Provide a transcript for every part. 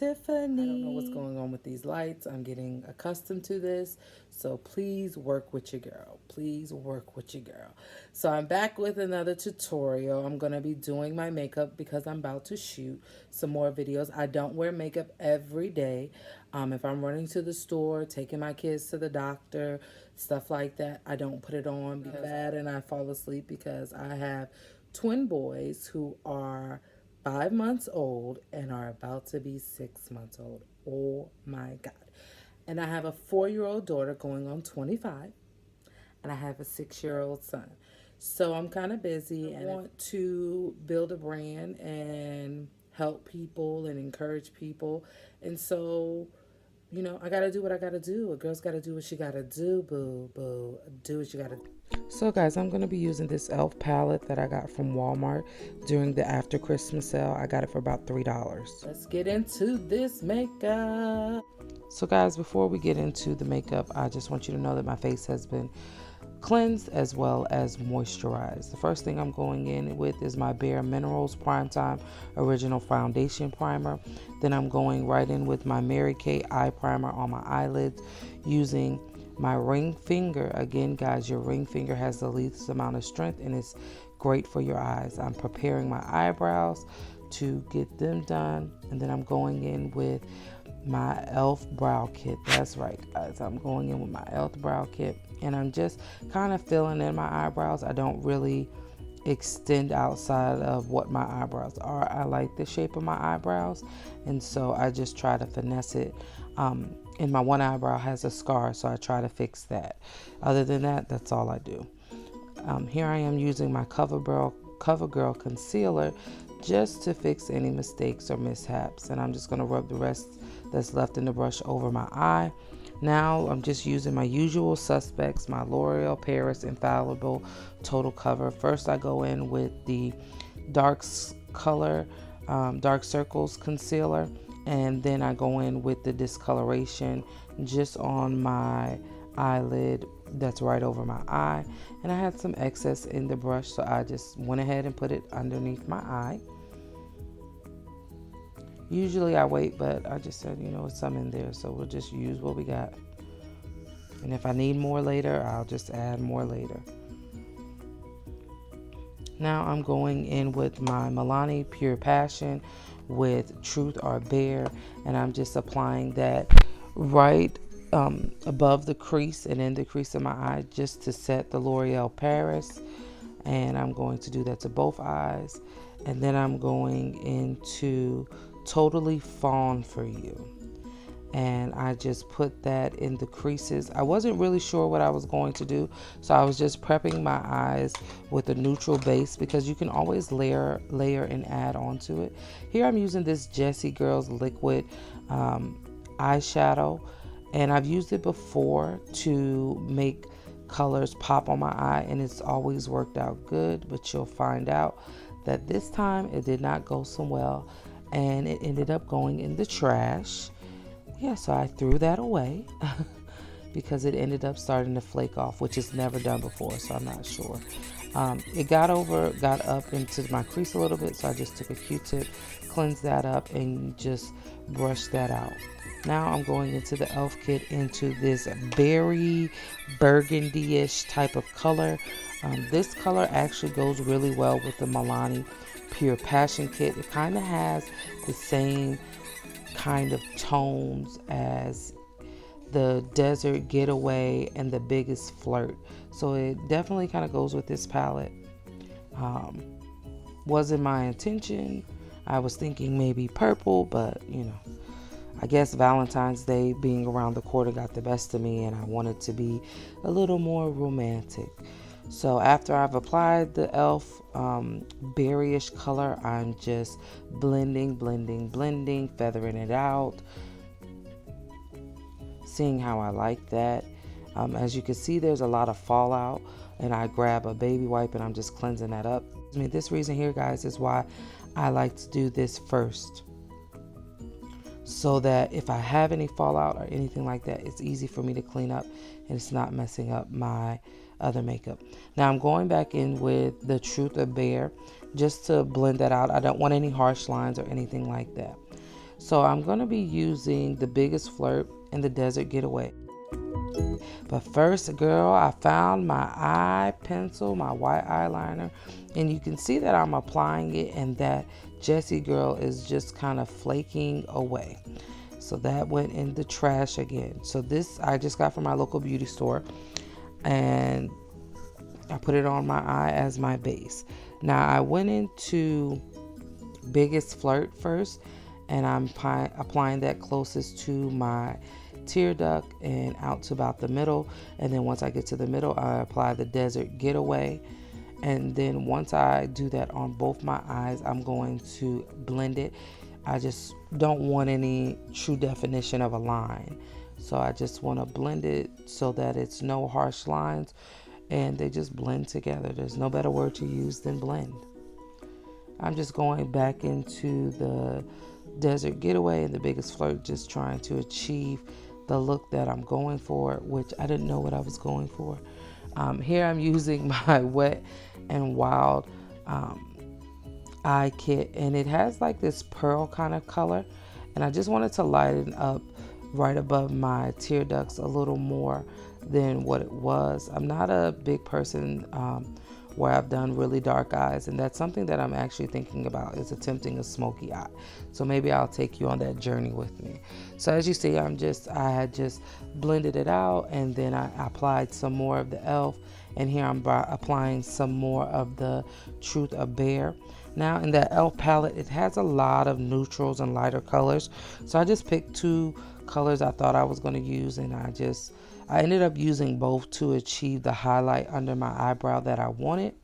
Tiffany. I don't know what's going on with these lights. I'm getting accustomed to this. So please work with your girl. Please work with your girl. So I'm back with another tutorial. I'm going to be doing my makeup because I'm about to shoot some more videos. I don't wear makeup every day. If I'm running to the store, taking my kids to the doctor, stuff like that, I don't put it on bad and I fall asleep because I have twin boys who are 5 months old and are about to be 6 months old. Oh my God. And I have a 4-year-old daughter going on 25, and I have a 6-year-old son. So I'm kind of busy and I want to build a brand and help people and encourage people. And so, I got to do what I got to do. A girl's got to do what she got to do, boo, boo. Do what you got to do. So guys, I'm going to be using this e.l.f. palette that I got from Walmart during the after Christmas sale. I got it for about $3. Let's get into this makeup. So guys, before we get into the makeup, I just want you to know that my face has been cleansed as well as moisturized. The first thing I'm going in with is my Bare Minerals Primetime Original Foundation Primer. Then I'm going right in with my Mary Kay Eye Primer on my eyelids using my ring finger. Again, guys, your ring finger has the least amount of strength and it's great for your eyes. I'm preparing my eyebrows to get them done, and then I'm going in with my e.l.f. brow kit. That's right, guys, I'm going in with my e.l.f. brow kit, and I'm just kind of filling in my eyebrows. I don't really extend outside of what my eyebrows are. I like the shape of my eyebrows, and so I just try to finesse it. And my one eyebrow has a scar, so I try to fix that. Other than that, that's all I do. Here I am using my CoverGirl concealer just to fix any mistakes or mishaps, and I'm just going to rub the rest that's left in the brush over my eye. Now I'm just using my usual suspects, my L'Oreal Paris Infallible Total Cover. First I go in with the dark circles concealer, and then I go in with the discoloration just on my eyelid that's right over my eye. And I had some excess in the brush, so I just went ahead and put it underneath my eye. Usually I wait, but I just said, it's some in there, so we'll just use what we got. And if I need more later, I'll just add more later. Now I'm going in with my Milani Pure Passion with Truth or Bare, and I'm just applying that right above the crease and in the crease of my eye just to set the L'Oreal Paris. And I'm going to do that to both eyes. And then I'm going into Totally Fawn for You, and I just put that in the creases. I wasn't really sure what I was going to do, so I was just prepping my eyes with a neutral base, because you can always layer and add onto it. Here I'm using this Jessie Girls liquid eyeshadow, and I've used it before to make colors pop on my eye, and it's always worked out good, but you'll find out that this time it did not go so well, and it ended up going in the trash. Yeah, so I threw that away because it ended up starting to flake off, which is never done before, so I'm not sure. It got up into my crease a little bit, so I just took a Q-tip, cleansed that up, and just brushed that out. Now I'm going into the e.l.f. kit into this berry burgundy-ish type of color. This color actually goes really well with the Milani Pure Passion kit. It kind of has the same kind of tones as the Desert Getaway and the Biggest Flirt, so it definitely kind of goes with this palette. Wasn't my intention. I was thinking maybe purple, but I guess Valentine's Day being around the corner got the best of me, and I wanted to be a little more romantic. So after I've applied the e.l.f. berryish color, I'm just blending, feathering it out, seeing how I like that. As you can see, there's a lot of fallout, and I grab a baby wipe and I'm just cleansing that up. This reason here, guys, is why I like to do this first, so that if I have any fallout or anything like that, it's easy for me to clean up and it's not messing up my other makeup. Now I'm going back in with the Truth or Bare just to blend that out. I don't want any harsh lines or anything like that. So I'm going to be using the Biggest Flirt and the Desert Getaway. But first, girl, I found my eye pencil, my white eyeliner, and you can see that I'm applying it and that Jessie girl is just kind of flaking away. So that went in the trash again. So this I just got from my local beauty store, and I put it on my eye as my base. Now I went into Biggest Flirt first, and I'm applying that closest to my tear duct and out to about the middle. And then once I get to the middle, I apply the Desert Getaway. And then once I do that on both my eyes, I'm going to blend it. I just don't want any true definition of a line. So I just want to blend it so that it's no harsh lines and they just blend together. There's no better word to use than blend. I'm just going back into the Desert Getaway and the Biggest Flirt, just trying to achieve the look that I'm going for, which I didn't know what I was going for. Here I'm using my Wet and Wild eye kit, and it has like this pearl kind of color, and I just wanted to lighten up right above my tear ducts a little more than what it was. I'm not a big person where I've done really dark eyes, and that's something that I'm actually thinking about, is attempting a smoky eye. So maybe I'll take you on that journey with me. So as you see, I had just blended it out, and then I applied some more of the e.l.f. and here I'm applying some more of the Truth of Bear. Now in that e.l.f. palette, it has a lot of neutrals and lighter colors, so I just picked two colors I thought I was going to use, and I ended up using both to achieve the highlight under my eyebrow that I wanted.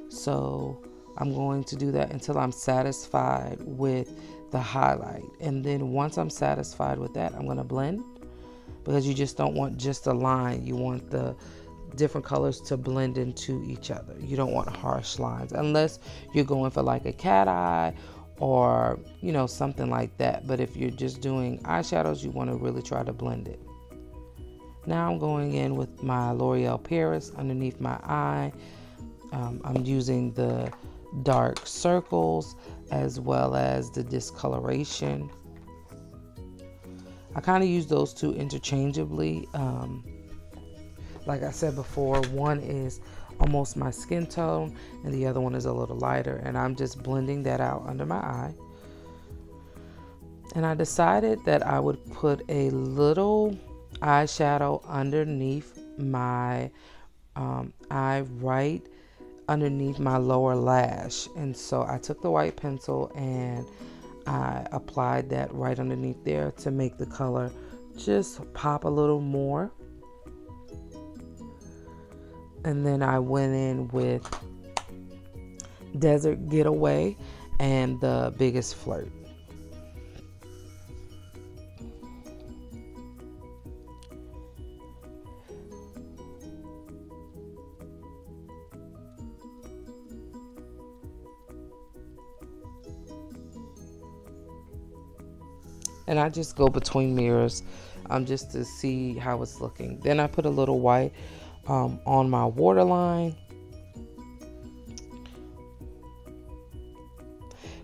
So I'm going to do that until I'm satisfied with the highlight, and then once I'm satisfied with that, I'm going to blend, because you just don't want just a line. You want the different colors to blend into each other. You don't want harsh lines unless you're going for like a cat eye or something like that. But if you're just doing eyeshadows, you want to really try to blend it. Now I'm going in with my L'Oreal Paris underneath my eye. I'm using the dark circles as well as the discoloration. I kind of use those two interchangeably. Like I said before, one is almost my skin tone and the other one is a little lighter, and I'm just blending that out under my eye. And I decided that I would put a little eyeshadow underneath my eye, right underneath my lower lash. And so I took the white pencil and I applied that right underneath there to make the color just pop a little more. And then I went in with Desert Getaway and the Biggest Flirt. And I just go between mirrors just to see how it's looking. Then I put a little white on my waterline.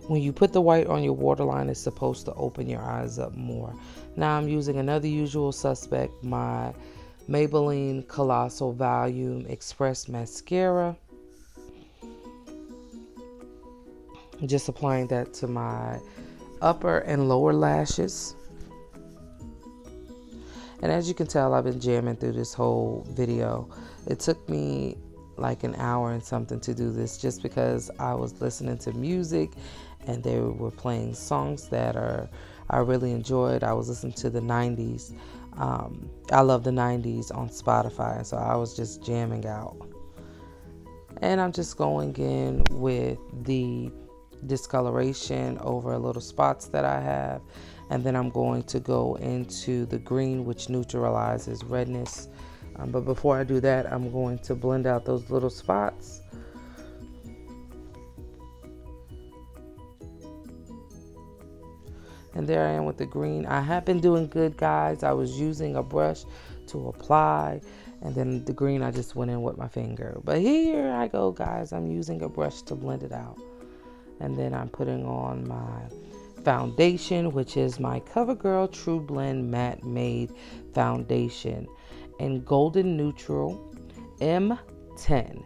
When you put the white on your waterline, it's supposed to open your eyes up more. Now I'm using another usual suspect, my Maybelline Colossal Volume Express Mascara. Just applying that to my upper and lower lashes. And as you can tell, I've been jamming through this whole video. It took me like an hour and something to do this, just because I was listening to music and they were playing songs that I really enjoyed. I was listening to the 90s. I love the 90s on Spotify, so I was just jamming out. And I'm just going in with the discoloration over little spots that I have, and then I'm going to go into the green, which neutralizes redness. But before I do that, I'm going to blend out those little spots. And there I am with the green. I have been doing good, guys. I was using a brush to apply, and then the green I just went in with my finger. But here I go, guys. I'm using a brush to blend it out. And then I'm putting on my foundation, which is my CoverGirl True Blend Matte Made Foundation in Golden Neutral M10.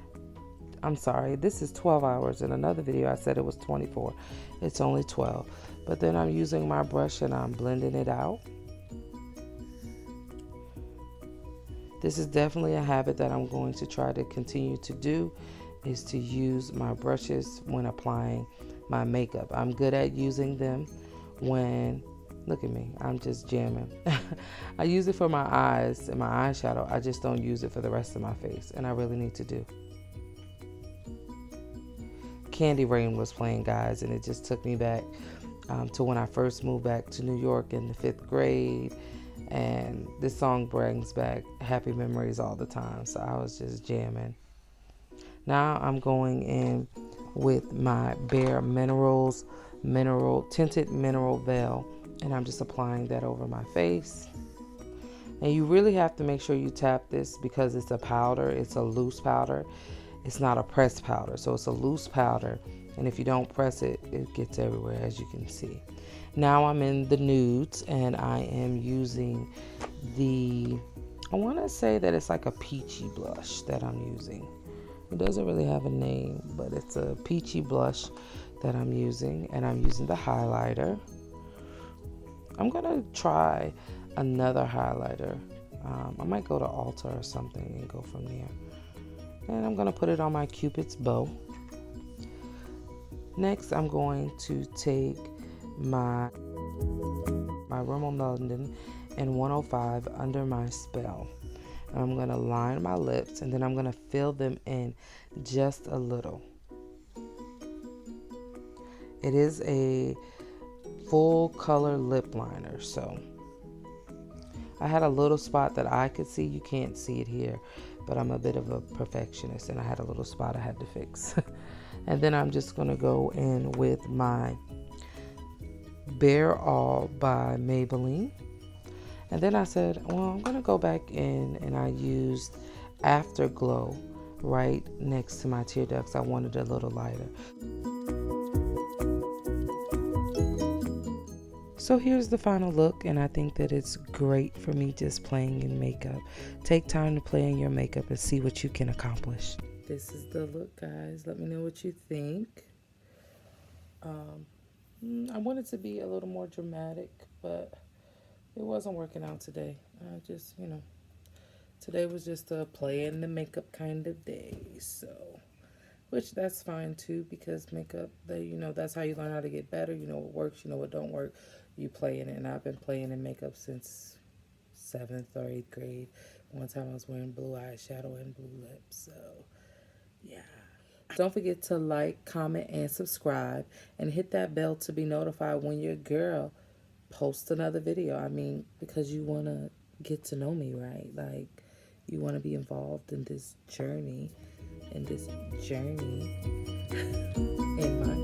I'm sorry, this is 12 hours. In another video, I said it was 24. It's only 12. But then I'm using my brush and I'm blending it out. This is definitely a habit that I'm going to try to continue to do, is to use my brushes when applying my makeup. I'm good at using them when, look at me, I'm just jamming. I use it for my eyes and my eyeshadow. I just don't use it for the rest of my face, and I really need to do. Candy Rain was playing, guys, and it just took me back to when I first moved back to New York in the 5th grade. And this song brings back happy memories all the time. So I was just jamming. Now I'm going in with my Bare Minerals Tinted Mineral Veil. And I'm just applying that over my face. And you really have to make sure you tap this because it's a powder. It's a loose powder. It's not a pressed powder. So it's a loose powder. And if you don't press it, it gets everywhere, as you can see. Now I'm in the nudes, and I am using I want to say that it's like a peachy blush that I'm using. It doesn't really have a name, but it's a peachy blush that I'm using, and I'm using the highlighter. I'm going to try another highlighter. I might go to Ulta or something and go from there. And I'm going to put it on my Cupid's bow. Next, I'm going to take my Rimmel London in 105 under my spell. And I'm going to line my lips, and then I'm going to fill them in just a little. It is a full color lip liner, so I had a little spot that I could see. You can't see it here, but I'm a bit of a perfectionist, and I had a little spot I had to fix. And then I'm just going to go in with my Bare All by Maybelline. And then I said, well, I'm going to go back in, and I used Afterglow right next to my tear ducts. I wanted it a little lighter. So here's the final look, and I think that it's great for me just playing in makeup. Take time to play in your makeup and see what you can accomplish. This is the look, guys. Let me know what you think. I wanted to be a little more dramatic, but it wasn't working out today. I just, today was just a play in the makeup kind of day. So, which that's fine too, because makeup, that's how you learn how to get better. You know what works, you know what don't work. You play in it, and I've been playing in makeup since 7th or 8th grade. One time I was wearing blue eyeshadow and blue lips, so yeah. Don't forget to like, comment, and subscribe, and hit that bell to be notified when your girl posts another video. I mean, because you want to get to know me, right? Like, you want to be involved in this journey, in my